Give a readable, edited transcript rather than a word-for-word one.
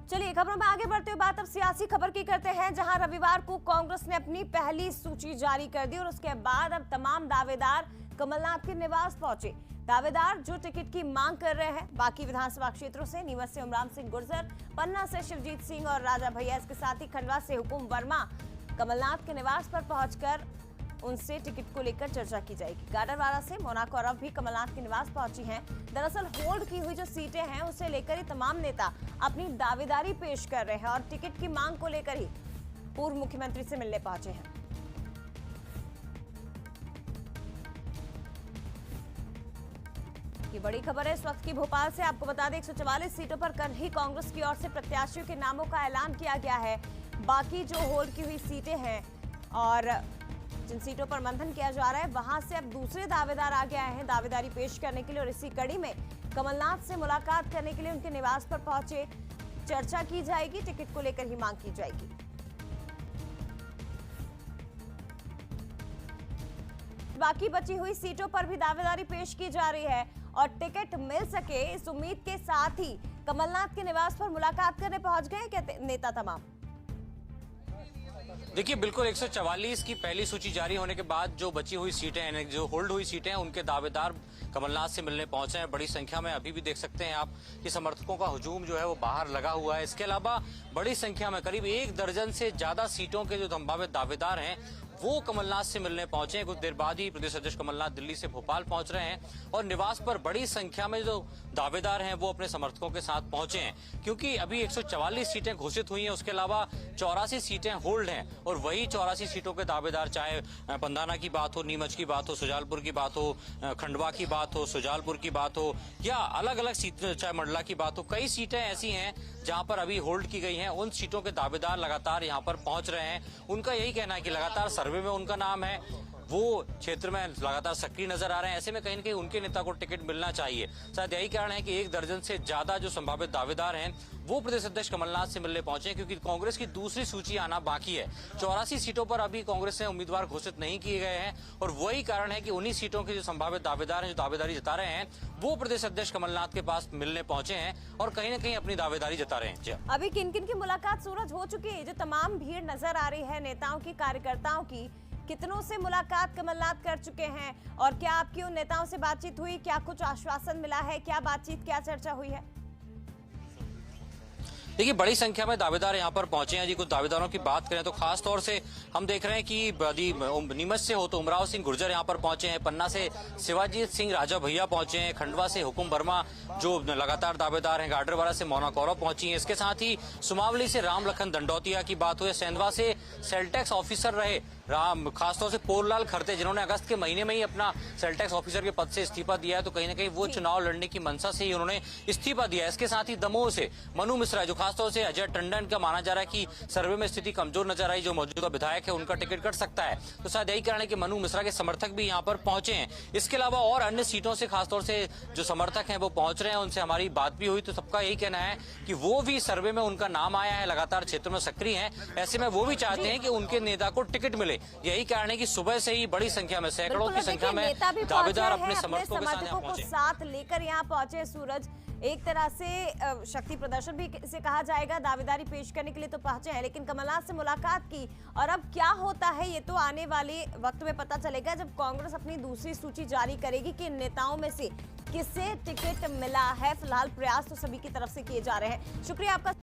चलिए खबरों में आगे बढ़ते हुए बात अब सियासी खबर की करते हैं, जहां रविवार को कांग्रेस ने अपनी पहली सूची जारी कर दी और उसके बाद अब तमाम दावेदार कमलनाथ के निवास पहुंचे। दावेदार जो टिकट की मांग कर रहे हैं बाकी विधानसभा क्षेत्रों से, नीमच से उमराम सिंह गुर्जर, पन्ना से शिवजीत सिंह और राजा भैया, इसके साथ ही खंडवा से हुकुम वर्मा, कमलनाथ के निवास पर पहुंचकर उनसे टिकट को लेकर चर्चा की जाएगी। गाडरवारा से मोना कौरव भी कमलनाथ के निवास पहुंची हैं। दरअसल होल्ड की हुई जो सीटें हैं उसे लेकर ही तमाम नेता अपनी दावेदारी पेश कर रहे हैं और टिकट की मांग को लेकर ही पूर्व मुख्यमंत्री से मिलने पहुंचे हैं। ये बड़ी खबर है इस वक्त की भोपाल से। आपको बता दें 144 सीटों पर कल ही कांग्रेस की ओर से प्रत्याशियों के नामों का ऐलान किया गया है। बाकी जो होल्ड की हुई सीटें हैं और जिन सीटों पर मंथन किया जा रहा है वहां से अब दूसरे दावेदार आगे आए हैं दावेदारी पेश करने के लिए और इसी कड़ी में कमलनाथ से मुलाकात करने के लिए उनके निवास पर पहुंचे। चर्चा की जाएगी, टिकट को लेकर ही मांग की जाएगी। बाकी बची हुई सीटों पर भी दावेदारी पेश की जा रही है और टिकट मिल सके इस उम्मीद के साथ ही कमलनाथ के निवास पर मुलाकात करने पहुंच गए क्या नेता तमाम। देखिए बिल्कुल 144 की पहली सूची जारी होने के बाद जो बची हुई सीटें हैं, जो होल्ड हुई सीटें हैं, उनके दावेदार कमलनाथ से मिलने पहुंचे हैं। बड़ी संख्या में अभी भी देख सकते हैं आप कि समर्थकों का हुजूम जो है वो बाहर लगा हुआ है। इसके अलावा बड़ी संख्या में करीब 1 दर्जन से ज्यादा सीटों के जो संभावित दावेदार हैं वो कमलनाथ से मिलने पहुंचे हैं। कुछ देर बाद ही प्रदेश अध्यक्ष कमलनाथ दिल्ली से भोपाल पहुंच रहे हैं और निवास पर बड़ी संख्या में जो दावेदार हैं वो अपने समर्थकों के साथ पहुंचे हैं, क्योंकि अभी 144 सीटें घोषित हुई हैं। उसके अलावा 84 सीटें होल्ड हैं और वही 84 सीटों के दावेदार, चाहे पंधाना की बात हो, नीमच की बात हो, सुजालपुर की बात हो, खंडवा की बात हो, सुजालपुर की बात हो या अलग अलग सीट, चाहे मंडला की बात हो, कई सीटें ऐसी हैं जहां पर अभी होल्ड की गई हैं। उन सीटों के दावेदार लगातार यहां पर पहुंच रहे हैं। उनका यही कहना है कि लगातार सर्वे में उनका नाम है, वो क्षेत्र में लगातार सक्रिय नजर आ रहे हैं। ऐसे में कहीं न कहीं उनके नेता को टिकट मिलना चाहिए। शायद यही कारण है कि 1 दर्जन से ज्यादा जो संभावित दावेदार हैं वो प्रदेश अध्यक्ष कमलनाथ से मिलने पहुंचे हैं, क्योंकि कांग्रेस की दूसरी सूची आना बाकी है। 84 सीटों पर अभी कांग्रेस ने उम्मीदवार घोषित नहीं किए गए हैं और वही कारण है कि उन्हीं सीटों के जो संभावित दावेदार हैं, जो दावेदारी जता रहे हैं, वो प्रदेश अध्यक्ष कमलनाथ के पास मिलने पहुंचे हैं और कहीं न कहीं अपनी दावेदारी जता रहे हैं। अभी किन किन की मुलाकात सूरज हो चुकी है? जो तमाम भीड़ नजर आ रही है नेताओं की, कार्यकर्ताओं की, कितनों से मुलाकात कमलनाथ कर चुके हैं और क्या आपकी उन नेताओं से बातचीत हुई? क्या कुछ आश्वासन मिला है? क्या बातचीत, क्या चर्चा हुई है? देखिए बड़ी संख्या में दावेदार यहां पर पहुंचे हैं जी। कुछ दावेदारों की बात करें तो खास तौर से हम देख रहे हैं कि नीमच से हो तो उमराव सिंह गुर्जर यहां पर पहुंचे हैं, पन्ना से शिवजीत सिंह राजा भैया पहुंचे हैं, खंडवा से हुकुम वर्मा जो लगातार दावेदार हैं, गाडरवारा से मोना कौरव पहुंची हैं। इसके साथ ही सुमावली से राम लखन दंडौतिया की बात हुई, सेंधवा से सेलटेक्स ऑफिसर रहे खासतौर से पोरलाल खरते, जिन्होंने अगस्त के महीने में ही अपना सेलटेक्स ऑफिसर के पद से इस्तीफा दिया है, तो कहीं ना कहीं वो चुनाव लड़ने की मंशा से ही उन्होंने इस्तीफा दिया है। इसके साथ ही दमोह से मनु मिश्रा, जो खासतौर से अजय टंडन का माना जा रहा है कि सर्वे में स्थिति कमजोर नजर आई, जो मौजूदा विधायक है, उनका टिकट कट सकता है, तो शायद यही कारण है कि मनु मिश्रा के समर्थक भी यहाँ पर पहुंचे हैं। इसके अलावा और अन्य सीटों से खासतौर से जो समर्थक हैं वो पहुंच रहे हैं, उनसे हमारी बात भी हुई तो सबका यही कहना है कि वो भी सर्वे में उनका नाम आया है, लगातार क्षेत्र में सक्रिय हैं। ऐसे में वो भी चाहते हैं कि उनके नेता को टिकट मिले। यही कारण कि सुबह से ही बड़ी संख्या में, सैकड़ों की संख्या में दावेदार अपने समर्थकों के साथ लेकर यहाँ पहुंचे। सूरज, एक तरह से शक्ति प्रदर्शन भी इसे कहा जाएगा, दावेदारी पेश करने के लिए तो पहुंचे हैं, लेकिन कमलनाथ से मुलाकात की और अब क्या होता है ये तो आने वाले वक्त में पता चलेगा जब कांग्रेस अपनी दूसरी सूची जारी करेगी कि नेताओं में से किसे टिकट मिला है। फिलहाल प्रयास तो सभी की तरफ से किए जा रहे हैं। शुक्रिया आपका।